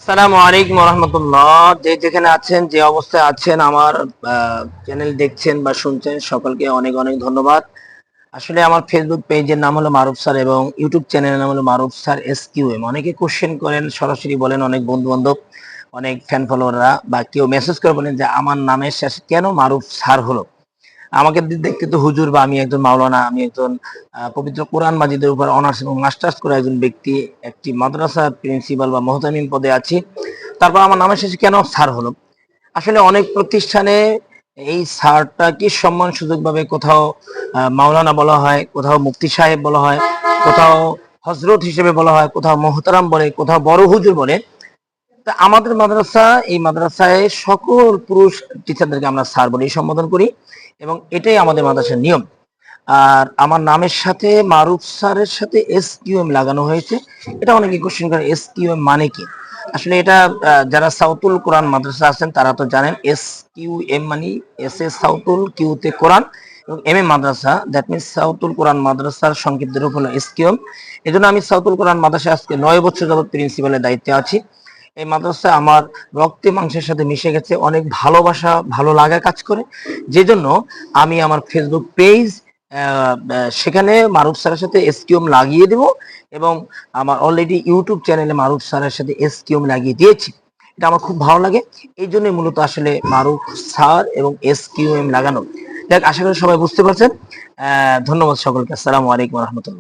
আসসালামু আলাইকুম রহমতুল্লাহ। যে যেখানে আছেন, যে অবস্থায় আছেন, আমার চ্যানেল দেখছেন বা শুনছেন, সকলকে অনেক অনেক ধন্যবাদ। আসলে আমার ফেসবুক পেজের নাম হলো মারুফ স্যার এবং ইউটিউব চ্যানেলের নাম হলো মারুফ স্যার SQM। অনেকে কোশ্চেন করেন, সরাসরি বলেন, অনেক বন্ধু বান্ধব, অনেক ফ্যান ফলোয়াররা বা কেউ মেসেজ করে বলেন যে আমার নামের শেষে কেন মারুফ স্যার হলো। আমাকে দেখতে তো হুজুর বা আমি একজন মাওলানা, আমি একজন পবিত্র কোরআন মাজিদের উপর অনার্স এবং মাস্টার্স করা একজন ব্যক্তি, একটি মাদ্রাসার প্রিন্সিপাল বা মোহতামিম পদে আছি। তারপর আমার নামের শেষে কেন স্যার হলো? আসলে অনেক প্রতিষ্ঠানে এই স্যারটা কি সম্মান সুযোগ ভাবে কোথাও মাওলানা বলা হয়, কোথাও মুফতি সাহেব বলা হয়, কোথাও হজরত হিসেবে বলা হয়, কোথাও মোহতারাম বলে, কোথাও বড় হুজুর বলে। তা আমাদের মাদ্রাসা, এই মাদ্রাসায় সকল পুরুষ টিচারদেরকে আমরা স্যার বলেই সম্বোধন করি এবং এটাই আমাদের মাদ্রাসার নিয়ম। আর আমার নামের সাথে মারুফ স্যারের সাথে SQM লাগানো হয়েছে। এটা অনেকে কোশ্চেন করে SQM মানে কি? আসলে এটা যারা সাউতুল কোরআন মাদ্রাসা আছেন তারা তো জানেন SQM মানে SS সাউতুল, কিউতে কোরআন এবং M এ মাদ্রাসা, দ্যাট মিনস সাউতুল কোরআন মাদ্রাসার সংক্ষিপ্ত রূপ হলো SQM। এজন্য আমি সাউতুল কোরআন মাদ্রাসায় আজকে 9 বছর যাবত প্রিন্সিপালের দায়িত্বে আছি। এই মাদ্রাসা আমার রক্তে মাংসের সাথে মিশে গেছে, অনেক ভালোবাসা ভালো লাগা কাজ করে, যেজন্য আমি আমার ফেসবুক পেজ সেখানে মারুফ স্যারের সাথে SQM লাগিয়ে দেব এবং আমার অলরেডি ইউটিউব চ্যানেলে মারুফ স্যারের সাথে SQM লাগিয়ে দিয়েছি। এটা আমার খুব ভালো লাগে, এই জন্যই মূলত আসলে মারুফ স্যার এবং SQM লাগানো। দেখ, আশা করি সবাই বুঝতে পারছেন। ধন্যবাদ সকলকে। আসসালামু আলাইকুম রহমতুল্লাহ।